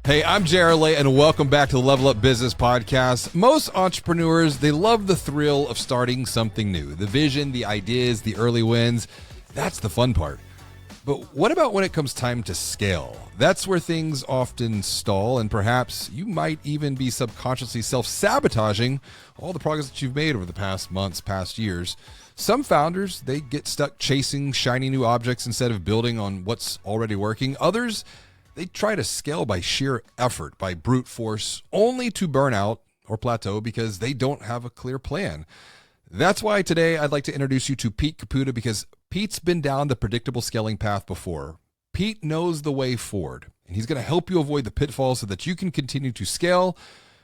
Hey, I'm Jarrell, and welcome back to the Level Up Business Podcast. Most entrepreneurs, they love the thrill of starting something new. The vision, the ideas, the early wins. That's the fun part. But what about when it comes time to scale? That's where things often stall, and perhaps you might even be subconsciously self-sabotaging all the progress that you've made over the past months, past years. Some founders, they get stuck chasing shiny new objects instead of building on what's already working. Others, they try to scale by sheer effort, by brute force, only to burn out or plateau because they don't have a clear plan. That's why today I'd like to introduce you to Pete Caputa, because Pete's been down the predictable scaling path before. Pete knows the way forward, and he's going to help you avoid the pitfalls so that you can continue to scale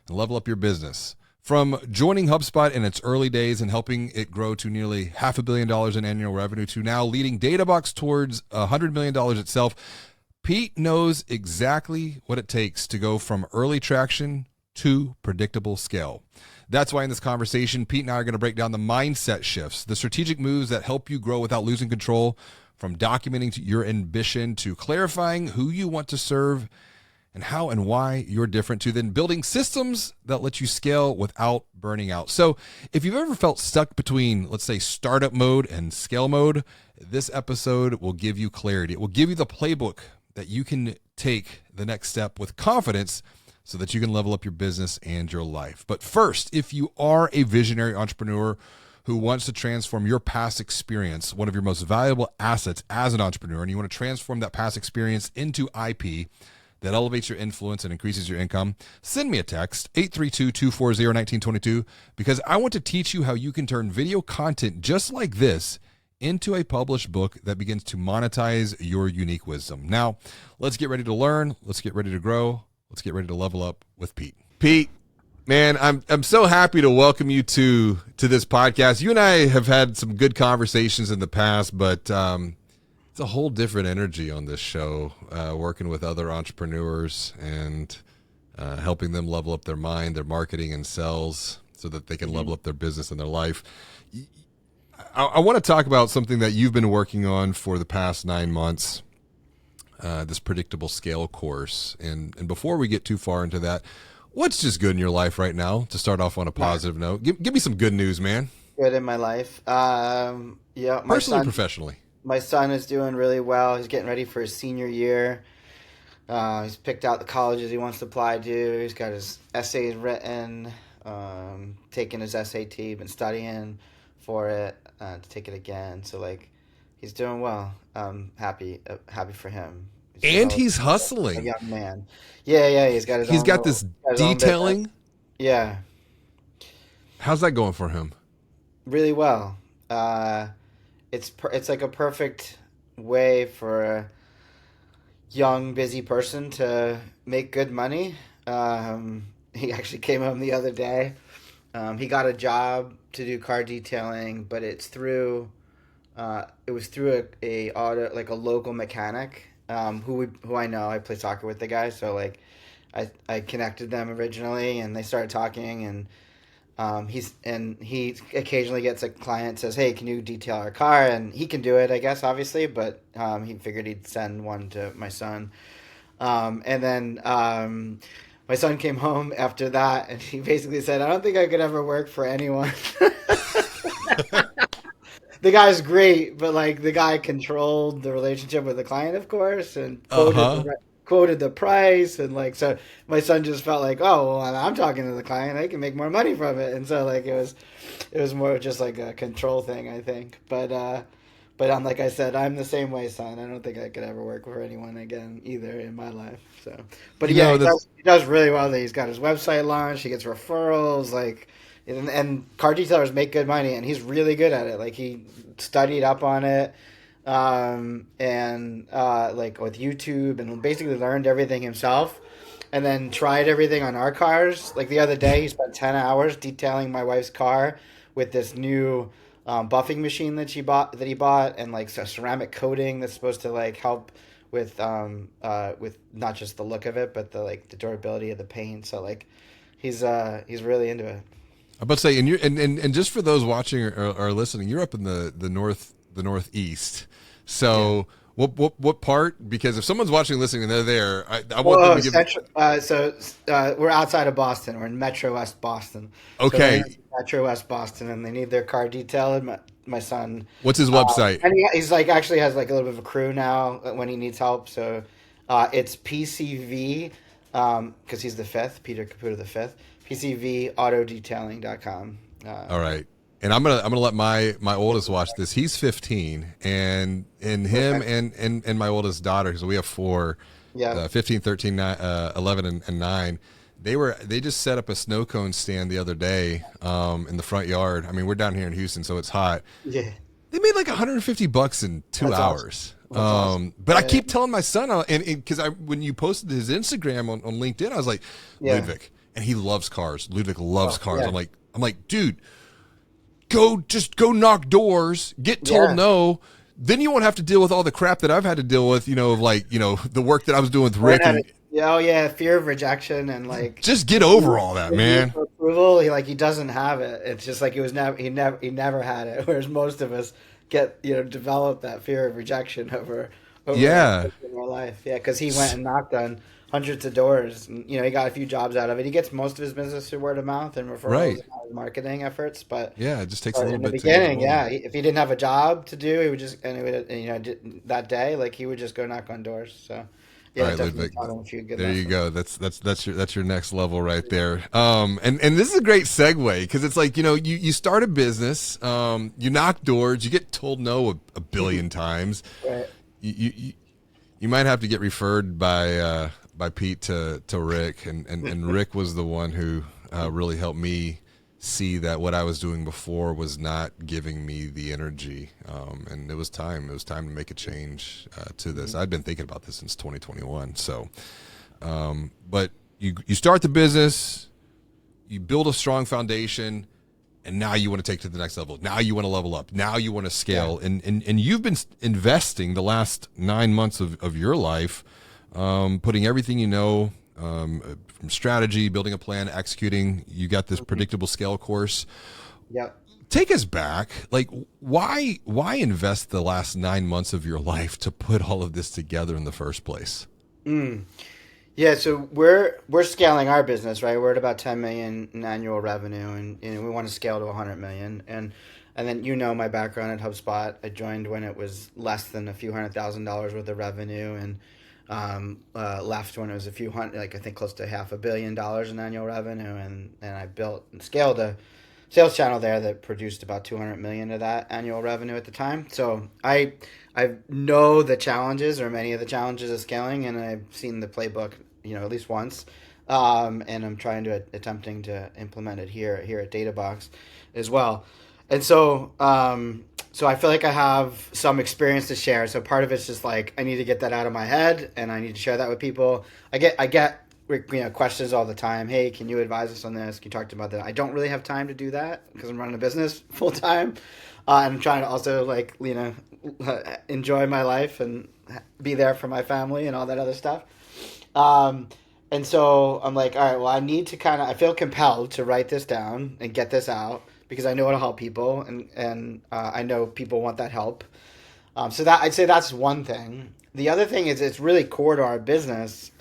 and level up your business. From joining HubSpot in its early days and helping it grow to nearly $500 million in annual revenue to now leading Databox towards $100 million itself, Pete knows exactly what it takes to go from early traction to predictable scale. That's why in this conversation, Pete and I are going to break down the mindset shifts, the strategic moves that help you grow without losing control, from documenting your ambition to clarifying who you want to serve and how and why you're different, to then building systems that let you scale without burning out. So if you've ever felt stuck between, let's say, startup mode and scale mode, this episode will give you clarity. It will give you the playbook that you can take the next step with confidence so that you can level up your business and your life. But first, if you are a visionary entrepreneur who wants to transform your past experience, one of your most valuable assets as an entrepreneur, and you want to transform that past experience into IP that elevates your influence and increases your income, send me a text, 832-240-1922, because I want to teach you how you can turn video content just like this into a published book that begins to monetize your unique wisdom. Now, let's get ready to learn. Let's get ready to grow. Let's get ready to level up with Pete. Pete, man, I'm so happy to welcome you to this podcast. You and I have had some good conversations in the past, but it's a whole different energy on this show, working with other entrepreneurs and helping them level up their mind, their marketing and sales so that they can level up their business and their life. I want to talk about something that you've been working on for the past 9 months, this predictable scale course. And before we get too far into that, what's just good in your life right now, to start off on a positive note? Give me some good news, man. Good in my life. Yeah, personally and professionally. My son is doing really well. He's getting ready for his senior year. He's picked out the colleges he wants to apply to. He's got his essays written, taking his SAT, been studying for it to take it again. So he's doing well. Happy for him. He's hustling. A young man. Yeah. He's got this detailing. Yeah. How's that going for him? Really well. It's like a perfect way for a young, busy person to make good money. He actually came home the other day. He got a job to do car detailing, but it was through a local mechanic who I know. I play soccer with the guy, so I connected them originally, and they started talking, and he occasionally gets a client, says, "Hey, can you detail our car?" And he can do it, I guess, obviously, but he figured he'd send one to my son, and then. My son came home after that, and he basically said, "I don't think I could ever work for anyone." The guy's great, but the guy controlled the relationship with the client, of course, and quoted the price, and so my son just felt like, "Oh, well, I'm talking to the client, I can make more money from it," and so it was more just like a control thing, I think, but I'm like I said, I'm the same way, son. I don't think I could ever work for anyone again either in my life. So, but he does really well. He's got his website launched. He gets referrals. And car detailers make good money, and he's really good at it. He studied up on it, and with YouTube, and basically learned everything himself, and then tried everything on our cars. The other day, he spent 10 hours detailing my wife's car with this new buffing machine that he bought, and a ceramic coating that's supposed to help with not just the look of it, but the durability of the paint. So he's really into it. I'm about to say, and just for those watching or listening, you're up in the northeast. So What part? Because if someone's watching, listening, and they're there, I want them Well, to give. we're outside of Boston. We're in Metro West Boston. So they're Okay, in Metro West Boston, and they need their car detailed. My son, what's his website? and he's like actually has like a little bit of a crew now when he needs help. So it's PCV because he's the fifth, Peter Caputa the fifth. PCVautodetailing.com. All right. And I'm gonna let my oldest watch this. He's 15, and him Okay. and my oldest daughter, so we have four, Yeah. 15, 13, 11, and 9. They just set up a snow cone stand the other day in the front yard. I mean, we're down here in Houston, so it's hot. Yeah. They made like $150 in 2 That's awesome. hours. That's awesome. But I Yeah. keep telling my son, and because when you posted his Instagram on LinkedIn, I was like, Yeah. Ludwig, and he loves cars. Ludwig loves Oh, cars. yeah. I'm like, dude, go knock doors, get told Yeah. no. Then you won't have to deal with all the crap that I've had to deal with, the work that I was doing with Learn Rick, how and oh yeah, fear of rejection and like just get over all that, man. approval. He doesn't have it. It's just like he never had it. Whereas most of us develop that fear of rejection over Yeah, in our life. Yeah, because he went and knocked on hundreds of doors. And, he got a few jobs out of it. He gets most of his business through word of mouth and referrals right. and marketing efforts. But Yeah, it just takes a little in the bit to get beginning, rolling. yeah, if he didn't have a job to do, he would just that day, like he would just go knock on doors. So All yeah, right, definitely Ludwig. taught him a few good There you lessons. go. That's your next level right there. And this is a great segue because it's like you start a business, you knock doors, you get told no a billion times. Right. You might have to get referred by Pete to Rick, and Rick was the one who really helped me see that what I was doing before was not giving me the energy, and it was time. It was time to make a change to this. I'd been thinking about this since 2021. So, but you start the business, you build a strong foundation, and now you want to take it to the next level. Now you want to level up. Now you want to scale. Yeah. And you've been investing the last 9 months of your life, putting everything from strategy, building a plan, executing. You got this predictable scale course. Yep. Take us back. Like, why invest the last 9 months of your life to put all of this together in the first place? Yeah, so we're scaling our business, right? We're at about 10 million in annual revenue, and we want to scale to 100 million. And then my background at HubSpot. I joined when it was less than a few $100,000 worth of revenue, and left when it was a few hundred, like I think close to $500 million in annual revenue, and I built and scaled a sales channel there that produced about 200 million of that annual revenue at the time. So I know the challenges, or many of the challenges of scaling, and I've seen the playbook, at least once, and I'm attempting to implement it here at Databox as well. And so so I feel like I have some experience to share. So part of it's just like I need to get that out of my head, and I need to share that with people. I get questions all the time. Hey, can you advise us on this? Can you talk about that? I don't really have time to do that because I'm running a business full time, and I'm trying to also enjoy my life and be there for my family and all that other stuff. And so I'm like, all right, well, I feel compelled to write this down and get this out because I know it'll help people, and I know people want that help. So that I'd say that's one thing. The other thing is it's really core to our business.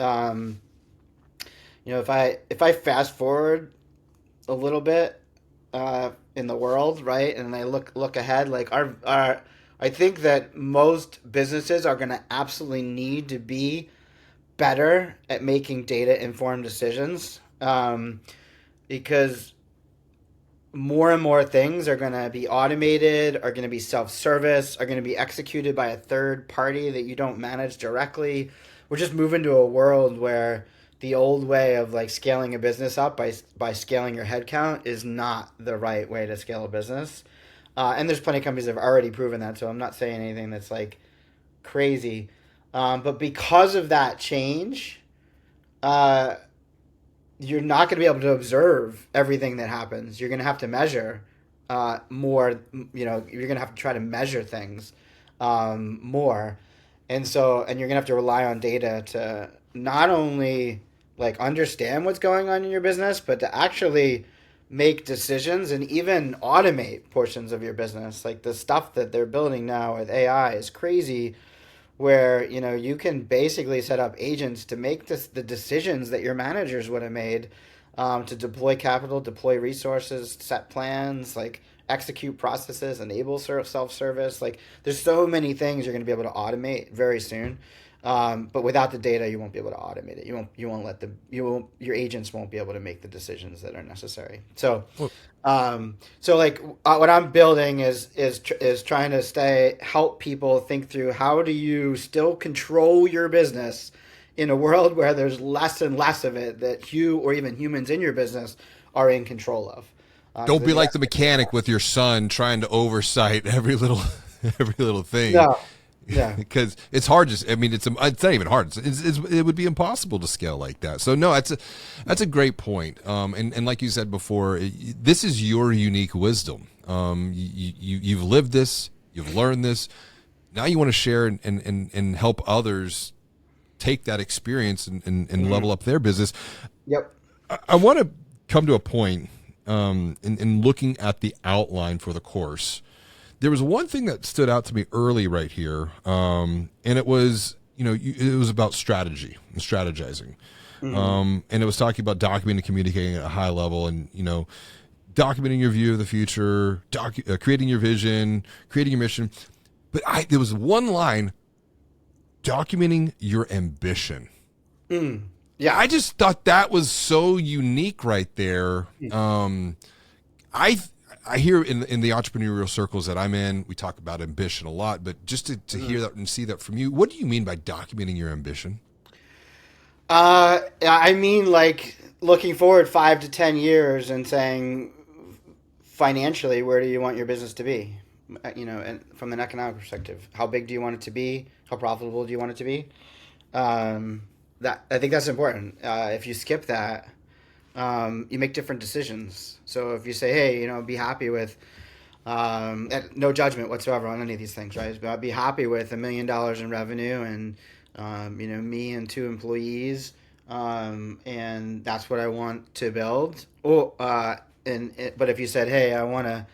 If I fast forward a little bit in the world, right, and I look ahead, like our I think that most businesses are going to absolutely need to be better at making data informed decisions, because more and more things are going to be automated, are going to be self-service, are going to be executed by a third party that you don't manage directly. We're just moving to a world where the old way of scaling a business up by scaling your headcount is not the right way to scale a business. And there's plenty of companies that have already proven that, so I'm not saying anything that's crazy. But because of that change, you're not going to be able to observe everything that happens. You're going to have to measure more. You're going to have to try to measure things more, and you're going to have to rely on data to not only understand what's going on in your business, but to actually make decisions and even automate portions of your business. Like the stuff that they're building now with AI is crazy. where you can basically set up agents to make the decisions that your managers would have made, to deploy capital, deploy resources, set plans, like execute processes, enable self-service. Like there's so many things you're going to be able to automate very soon. But without the data, you won't be able to automate it. Your agents won't be able to make the decisions that are necessary. So, what I'm building is trying to help people think through, how do you still control your business in a world where there's less and less of it that you or even humans in your business are in control of. Don't be like the mechanic with your son trying to oversight every little thing. No, yeah, because it's hard. It's not even hard. It would be impossible to scale like that. So no, that's a great point. And like you said before, this is your unique wisdom. You've lived this, you've learned this. Now you want to share and help others take that experience and level up their business. Yep. I want to come to a point in looking at the outline for the course. There was one thing that stood out to me early right here, and it was, it was about strategy and strategizing. And it was talking about documenting, communicating at a high level, and, documenting your view of the future, creating your vision, creating your mission. But there was one line, documenting your ambition. Yeah, I just thought that was so unique right there. I hear in the entrepreneurial circles that I'm in, we talk about ambition a lot, but just to hear that and see that from you, what do you mean by documenting your ambition? I mean, like looking forward 5 to 10 years and saying, financially, where do you want your business to be? And from an economic perspective, how big do you want it to be? How profitable do you want it to be? I think that's important. If you skip that, you make different decisions. So if you say, hey, be happy with, no judgment whatsoever on any of these things, right? But I'd be happy with $1 million in revenue and, me and 2 employees, and that's what I want to build. But if you said, hey, I want to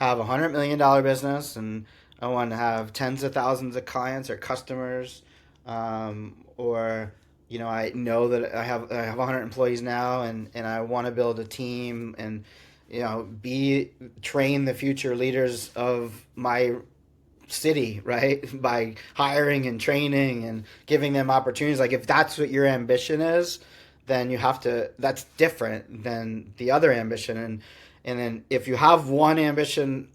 have $100 million business and I want to have tens of thousands of clients or customers, or I know that I have 100 employees now, and I want to build a team and train the future leaders of my city, right? By hiring and training and giving them opportunities. Like if that's what your ambition is, then that's different than the other ambition. And then if you have one ambition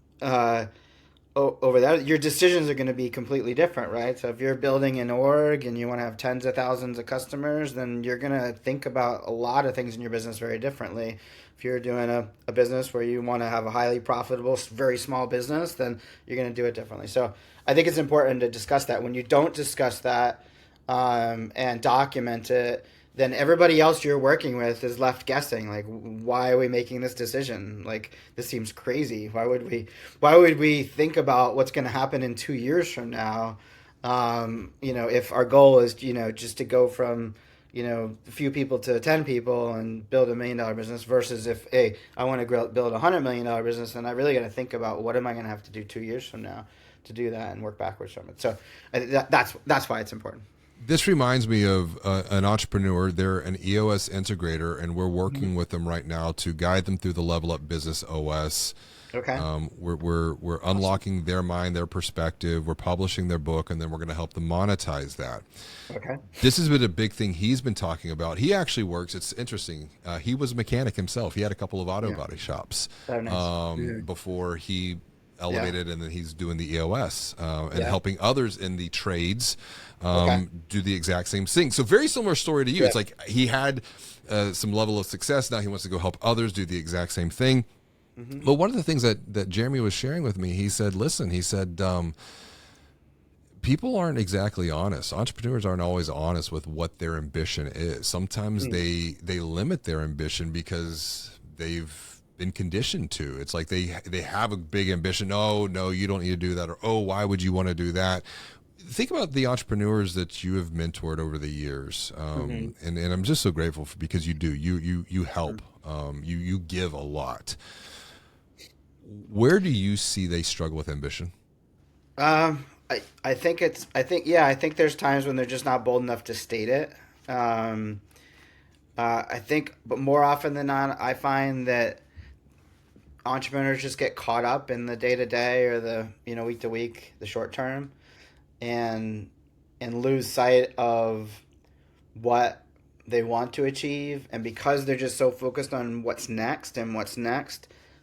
over that, your decisions are going to be completely different, right? So if you're building an org and you want to have tens of thousands of customers, then you're going to think about a lot of things in your business very differently. If you're doing a business where you want to have a highly profitable, very small business, then you're going to do it differently. So I think it's important to discuss that. When you don't discuss that and document it, then everybody else you're working with is left guessing, like, why are we making this decision? Like, this seems crazy. Why would we think about what's going to happen in 2 years from now? If our goal is, just to go from, a few people to 10 people and build $1 million business, versus if, hey, I want to build $100 million business, then I really got to think about what am I going to have to do 2 years from now to do that and work backwards from it. So that's why it's important. This reminds me of an entrepreneur. They're an EOS integrator, and we're working with them right now to guide them through the Level Up Business OS. Okay. We're unlocking their mind, their perspective. We're publishing their book, and then we're going to help them monetize that. Okay. This has been a big thing he's been talking about. He actually works. It's interesting. He was a mechanic himself. He had a couple of auto body shops before he elevated, and then he's doing the EOS and helping others in the trades do the exact same thing. So very similar story to you. It's like he had some level of success. Now he wants to go help others do the exact same thing. But one of the things that Jeremy was sharing with me, he said, people aren't exactly honest. Entrepreneurs aren't always honest with what their ambition is. Sometimes they limit their ambition because they've been conditioned to. It's like they have a big ambition. Oh, no, you don't need to do that. Or, oh, why would you want to do that? Think about the entrepreneurs that you have mentored over the years. And I'm just so grateful because you do. You help. You give a lot. Where do you see they struggle with ambition? I think there's times when they're just not bold enough to state it. Um, I think, but more often than not, I find that entrepreneurs just get caught up in the day to day or the week to week, the short term, and lose sight of what they want to achieve. And because they're just so focused on what's next,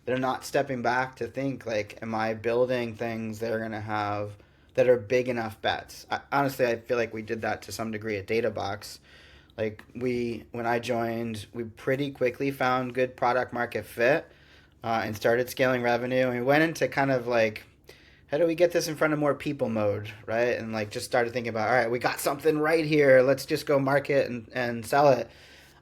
they're not stepping back to think like, am I building things that are going to have that are big enough bets? Honestly, I feel like we did that to some degree at Databox. Like when I joined, we pretty quickly found good product market fit, and started scaling revenue. And we went into kind of like, how do we get this in front of more people mode, right? And like just started thinking about, all right, we got something right here. Let's just go market and sell it.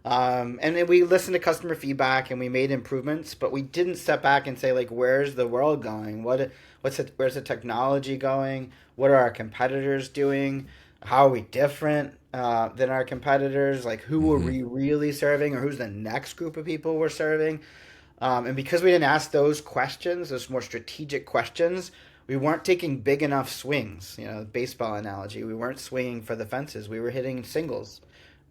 And then we listened to customer feedback and we made improvements, but we didn't step back and say like, where's the world going? Where's the technology going? What are our competitors doing? How are we different than our competitors? Like, who are we really serving, or who's the next group of people we're serving? And because we didn't ask those questions, those more strategic questions, we weren't taking big enough swings. Baseball analogy. We weren't swinging for the fences. We were hitting singles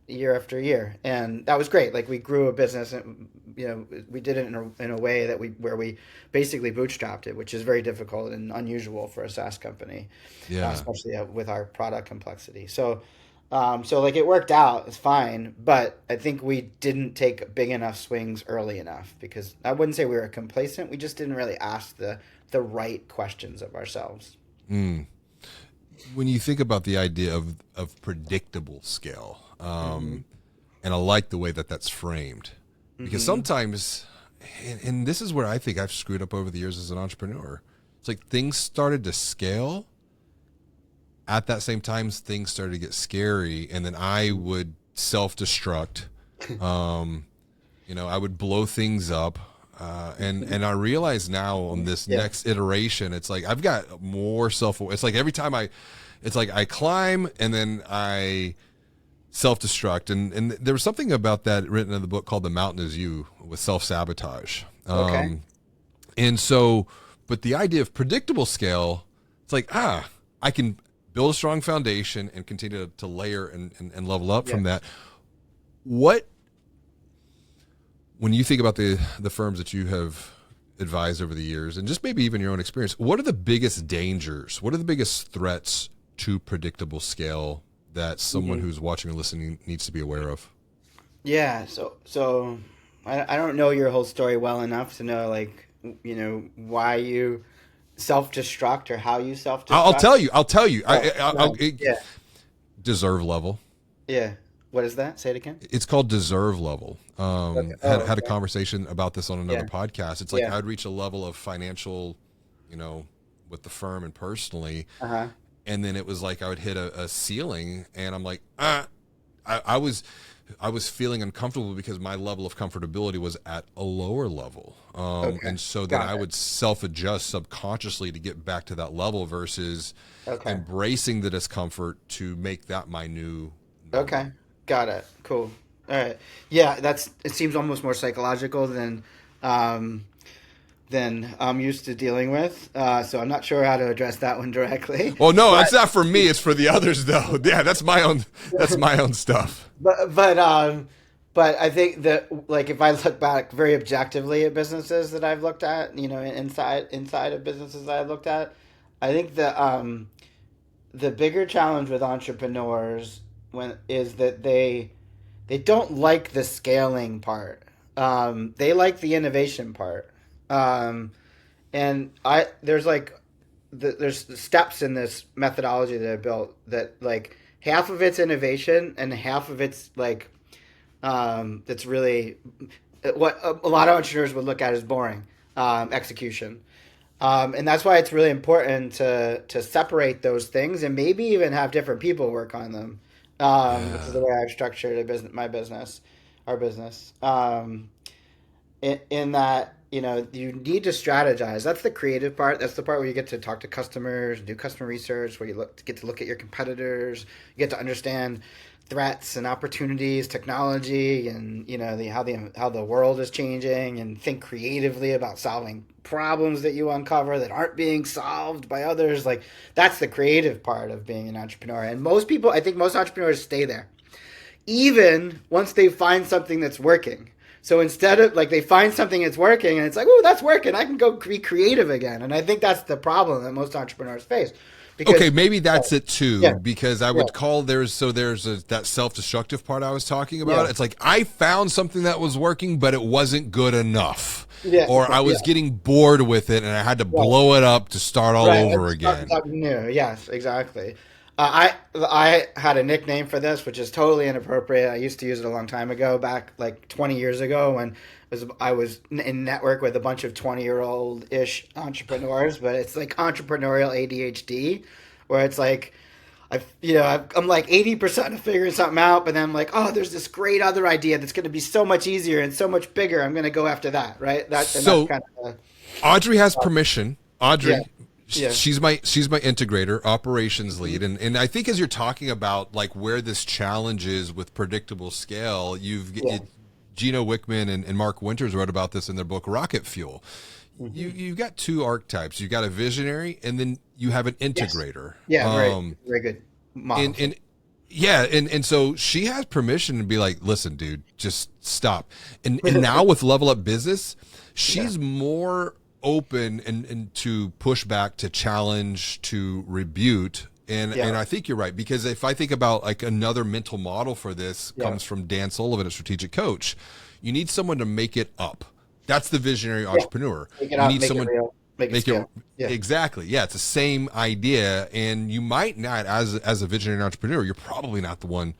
year after year, and that was great. Like we grew a business, and we did it in a way where we basically bootstrapped it, which is very difficult and unusual for a SaaS company, especially with our product complexity. So like it worked out, it's fine, but I think we didn't take big enough swings early enough, because I wouldn't say we were complacent. We just didn't really ask the right questions of ourselves. Mm. When you think about the idea of predictable scale, and I like the way that that's framed, because sometimes, and this is where I think I've screwed up over the years as an entrepreneur. It's like things started to scale. At that same time, things started to get scary, and then I would self-destruct. I would blow things up. And I realize now on this next iteration, it's like I've got more it's like every time I climb and then I self-destruct. And there was something about that written in the book called The Mountain Is You with self-sabotage. Okay. And so, but the idea of predictable scale, it's like, I can build a strong foundation and continue to layer and level up from that. When you think about the firms that you have advised over the years, and just maybe even your own experience, what are the biggest dangers? What are the biggest threats to predictable scale that someone who's watching or listening needs to be aware of? Yeah. So I don't know your whole story well enough to know why you self-destruct or how you self-destruct. I'll tell you. Deserve level. Yeah. What is that? Say it again. It's called deserve level. Had a conversation about this on another podcast. It's like I'd reach a level of financial, with the firm and personally, and then it was like I would hit a ceiling, and I'm like, I was feeling uncomfortable because my level of comfortability was at a lower level, and so then I would self-adjust subconsciously to get back to that level versus embracing the discomfort to make that my new normal. Okay. Got it. Cool. All right. Yeah, it seems almost more psychological than I'm used to dealing with. So I'm not sure how to address that one directly. Well, no, that's not for me. It's for the others, though. Yeah, that's my own. That's my own stuff. But I think that like if I look back very objectively at businesses that I've looked at, inside of businesses that I've looked at, I think the bigger challenge with entrepreneurs is that they don't like the scaling part. They like the innovation part. And there's steps in this methodology that I built that like half of it's innovation and half of it's like that's really what a lot of entrepreneurs would look at as boring execution. And that's why it's really important to separate those things and maybe even have different people work on them. Which is the way I've structured our business. In that, you need to strategize. That's the creative part. That's the part where you get to talk to customers, do customer research, where you get to look at your competitors. You get to understand threats and opportunities, technology, and how the world is changing, and think creatively about solving problems that you uncover that aren't being solved by others. Like, that's the creative part of being an entrepreneur. And I think most entrepreneurs stay there, even once they find something that's working. So instead of like, they find something that's working and it's like, oh, that's working, I can go be creative again. And I think that's the problem that most entrepreneurs face. Because, okay, maybe that's it too, yeah, because I would call there's that self-destructive part I was talking about. It's like, I found something that was working, but it wasn't good enough. Or I was getting bored with it and I had to blow it up to start all over again. Something new. Yes, exactly. I had a nickname for this, which is totally inappropriate. I used to use it a long time ago, back like 20 years ago, when I was in network with a bunch of 20-year-old-ish entrepreneurs. But it's like entrepreneurial ADHD, where it's like, I'm like 80% of figuring something out, but then I'm like, oh, there's this great other idea that's going to be so much easier and so much bigger. I'm going to go after that, right? That's kind of Audrey has permission. Audrey. Yeah. She's my integrator, operations lead, and I think as you're talking about like where this challenge is with predictable scale, Gino Wickman and Mark Winters wrote about this in their book Rocket Fuel. Mm-hmm. You've got two archetypes. You've got a visionary, and then you have an integrator. Yes. Yeah, very good model. And so she has permission to be like, listen, dude, just stop. And now with Level Up Business, she's more open and to push back, to challenge, to rebuke. And I think you're right, because if I think about like another mental model for this comes from Dan Sullivan, a strategic coach. You need someone to make it up. That's the visionary entrepreneur. Make it up, make it real, make it scale. Exactly. Yeah, it's the same idea, and you might not, as a visionary entrepreneur, you're probably not the one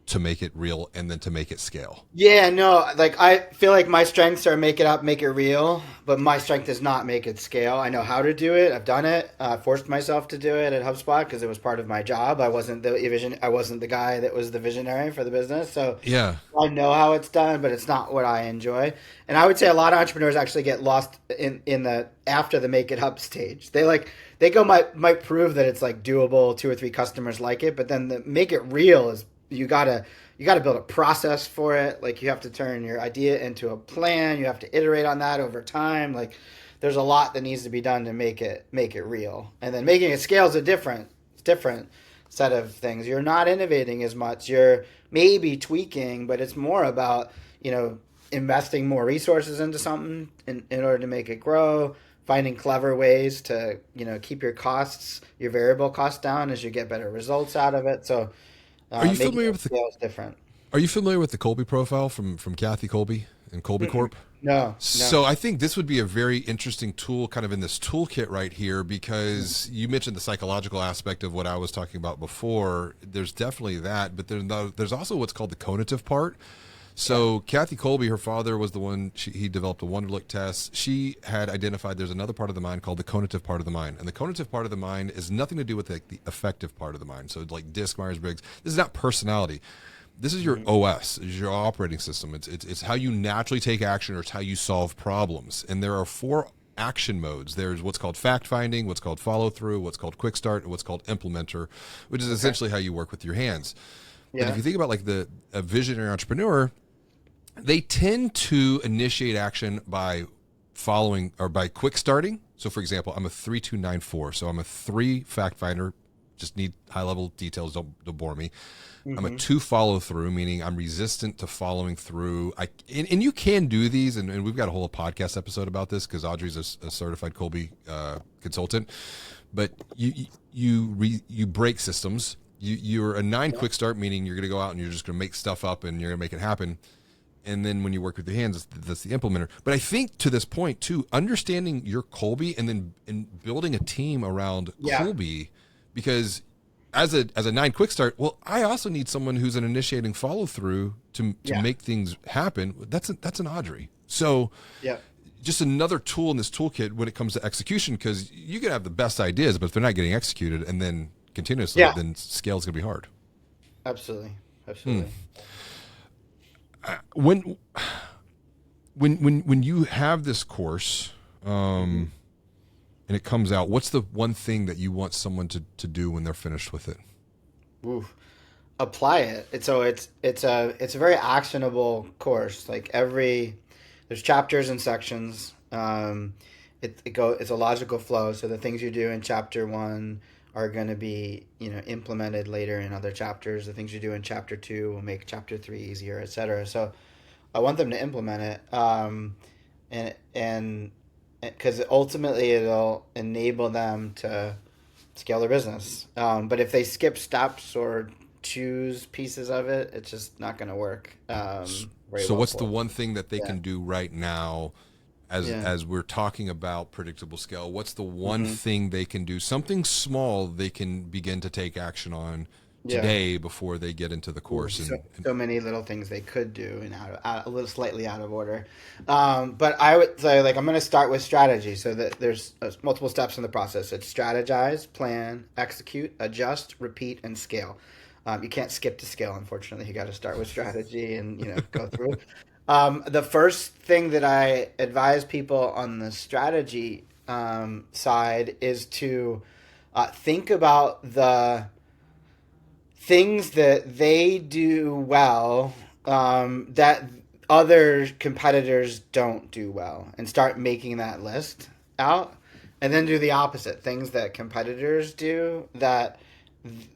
to make it real and then to make it scale. Yeah, no, like I feel like my strengths are make it up, make it real, but my strength is not make it scale. I know how to do it. I've done it. Forced myself to do it at HubSpot because it was part of my job. I wasn't the guy that was the visionary for the business. So yeah, I know how it's done, but it's not what I enjoy. And I would say a lot of entrepreneurs actually get lost in the after the make it up stage. They might prove that it's like doable, 2 or 3 customers like it, but then the make it real is you gotta build a process for it. Like, you have to turn your idea into a plan. You have to iterate on that over time. Like, there's a lot that needs to be done to make it real. And then making it scale is a different set of things. You're not innovating as much. You're maybe tweaking, but it's more about, investing more resources into something in order to make it grow, finding clever ways to, keep your variable costs down as you get better results out of it. So are you familiar with different? Are you familiar with the Colby profile from Kathy Colby and Colby Corp? No. So I think this would be a very interesting tool kind of in this toolkit right here, because you mentioned the psychological aspect of what I was talking about before. There's definitely that, but there's also what's called the conative part. So Kathy Colby, her father was the one, he developed a Wonderlic test. She had identified there's another part of the mind called the conative part of the mind. And the conative part of the mind is nothing to do with the affective part of the mind. So like DISC, Myers-Briggs, this is not personality. This is your OS, is your operating system. It's how you naturally take action, or it's how you solve problems. And there are 4 action modes. There's what's called fact finding, what's called follow through, what's called quick start, and what's called implementer, which is essentially how you work with your hands. But if you think about like a visionary entrepreneur, they tend to initiate action by following or by quick starting. So for example, I'm a 3-2-9-4. So I'm a 3 fact finder, just need high level details, don't bore me. Mm-hmm. I'm a 2 follow through, meaning I'm resistant to following through. And you can do these, and we've got a whole podcast episode about this because Audrey's a certified Colby consultant. But you break systems. You're a 9 quick start, meaning you're going to go out and you're just going to make stuff up and you're going to make it happen. And then when you work with your hands, that's the implementer. But I think to this point too, understanding your Colby and then building a team around Colby, because as a 9 quick start, well, I also need someone who's an initiating follow through to make things happen. That's an Audrey. So just another tool in this toolkit when it comes to execution, because you can have the best ideas, but if they're not getting executed and then continuously, then scale is going to be hard. Absolutely. When you have this course, and it comes out, what's the one thing that you want someone to do when they're finished with it? Ooh. Apply it. It's a very actionable course. Like there's chapters and sections. It's a logical flow. So the things you do in chapter one are going to be implemented later in other chapters. The things you do in chapter two will make chapter three easier, etc. So I want them to implement it, and because ultimately it'll enable them to scale their business. But if they skip steps or choose pieces of it, it's just not going to work. Very So well what's for the them. one thing that they Yeah. can do right now as Yeah. as we're talking about predictable scale? What's the one Hmm. thing they can do, something small they can begin to take action on Yeah. today before they get into the Ooh, course? so many little things they could do and a little slightly out of order. But I would say, like, I'm going to start with strategy. So that there's multiple steps in the process. It's strategize, plan, execute, adjust, repeat, and scale. You can't skip to scale, unfortunately. You got to start with strategy and go through. The first thing that I advise people on the strategy side is to think about the things that they do well, that other competitors don't do well, and start making that list out, and then do the opposite, things that competitors do that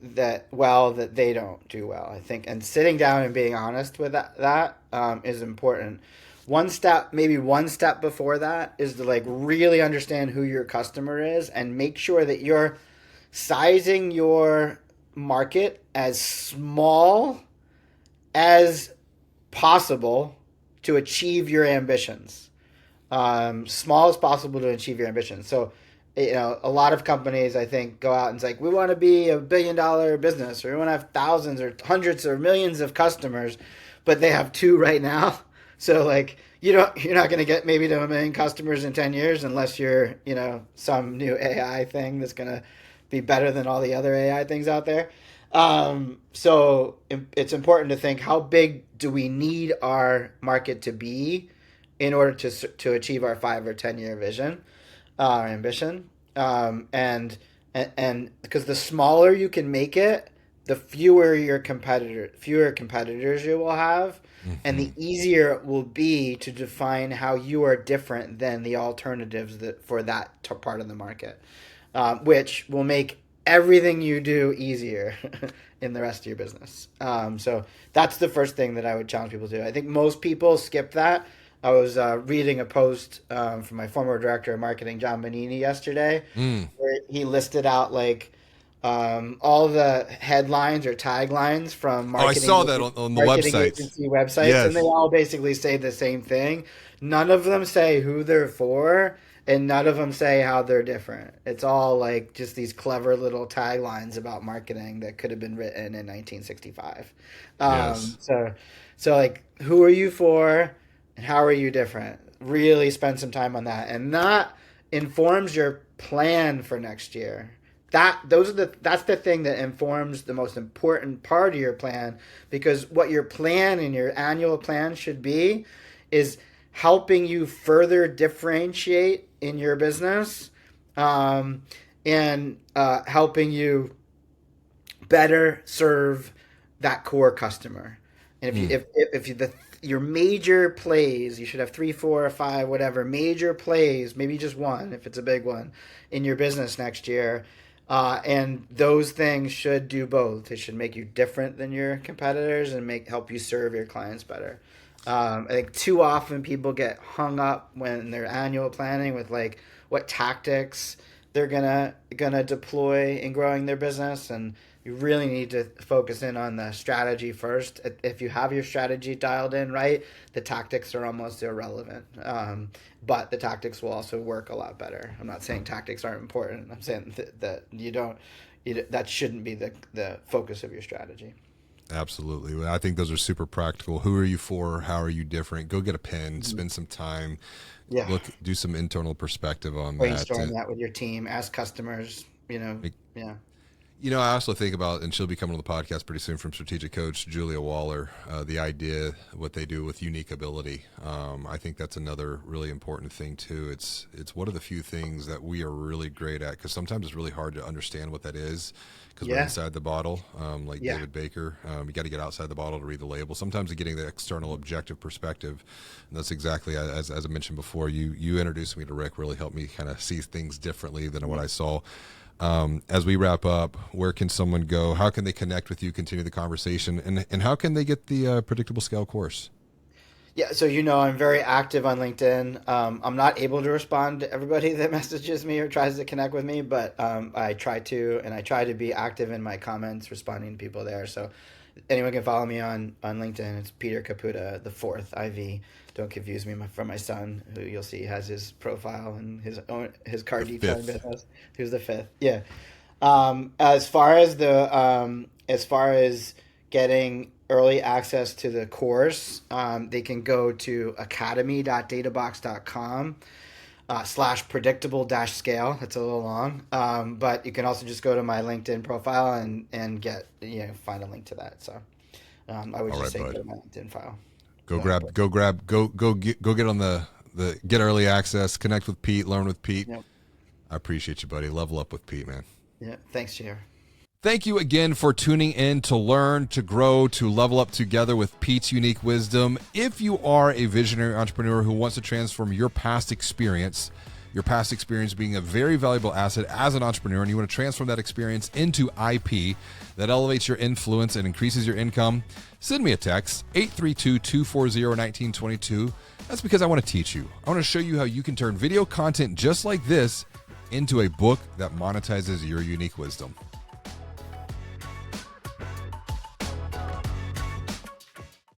they don't do well, I think. And sitting down and being honest with that is important. Maybe one step before that is to like really understand who your customer is and make sure that you're sizing your market as small as possible to achieve your ambitions. Small as possible to achieve your ambitions. So, a lot of companies, I think, go out and say, like, we want to be $1 billion business, or we want to have thousands or hundreds or millions of customers, but they have two right now. So, like, you're not going to get maybe to 1 million customers in 10 years unless you're, some new AI thing that's going to be better than all the other AI things out there. So it's important to think, how big do we need our market to be in order to achieve our 5 or 10 year vision, our ambition. And because the smaller you can make it, the fewer competitors you will have, and Mhm. the easier it will be to define how you are different than the alternatives for that part of the market, which will make everything you do easier in the rest of your business. So that's the first thing that I would challenge people to do. I think most people skip that. I was reading a post from my former director of marketing, John Bonini, yesterday, Mm. where he listed out like all the headlines or taglines from Oh, I saw that on the marketing websites. agency websites, and they Yes. all basically say the same thing. None of them say who they're for, and none of them say how they're different. It's all like just these clever little taglines about marketing that could have been written in 1965. Um, Yes. so, so like, who are you for, and how are you different? Really spend some time on that, and that informs your plan for next year. That's the thing that informs the most important part of your plan, because what your plan and your annual plan should be is helping you further differentiate in your business, and helping you better serve that core customer. And Mm. if you your major plays, you should have 3, 4, or 5, whatever major plays, maybe just one if it's a big one in your business next year. And those things should do both. They should make you different than your competitors and help you serve your clients better. I think too often people get hung up when they're annual planning with like what tactics they're gonna deploy in growing their business, and you really need to focus in on the strategy first. If you have your strategy dialed in right, the tactics are almost irrelevant. But the tactics will also work a lot better. I'm not saying tactics aren't important. I'm saying that that shouldn't be the focus of your strategy. Absolutely. Well, I think those are super practical. Who are you for? How are you different? Go get a pen, Mhm. spend some time, Yeah. do some internal perspective on that. Brainstorm that with your team, ask customers. Make, Yeah. I also think about, and she'll be coming on the podcast pretty soon, from strategic coach Julia Waller, the idea, what they do with unique ability. I think that's another really important thing too. It's one of the few things that we are really great at, because sometimes it's really hard to understand what that is, because we're inside the bottle, like David Baker. You got to get outside the bottle to read the label. Sometimes getting the external objective perspective, and that's exactly, as I mentioned before, you introduced me to Rick, really helped me kind of see things differently than what I saw. As we wrap up, where can someone go? How can they connect with you, continue the conversation, and how can they get the Predictable Scale course? Yeah, so I'm very active on LinkedIn. I'm not able to respond to everybody that messages me or tries to connect with me, but I try to, and I try to be active in my comments, responding to people there. So anyone can follow me on LinkedIn. It's Peter Caputa, the fourth IV. Don't confuse me from my son, who you'll see has his profile and his car detailing business. Who's the fifth? Yeah. As far as getting early access to the course, they can go to academy.databox.com /predictable-scale. That's a little long. But you can also just go to my LinkedIn profile and get, find a link to that. So I would just say go to my LinkedIn file. Go get on the get early access, connect with Pete, learn with Pete. Yep. I appreciate you, buddy. Level up with Pete, man. Yeah. Thanks, Chair. Thank you again for tuning in to learn, to grow, to level up together with Pete's unique wisdom. If you are a visionary entrepreneur who wants to transform your past experience being a very valuable asset as an entrepreneur, and you want to transform that experience into IP that elevates your influence and increases your income, send me a text, 832-240-1922. That's because I want to teach you. I want to show you how you can turn video content just like this into a book that monetizes your unique wisdom.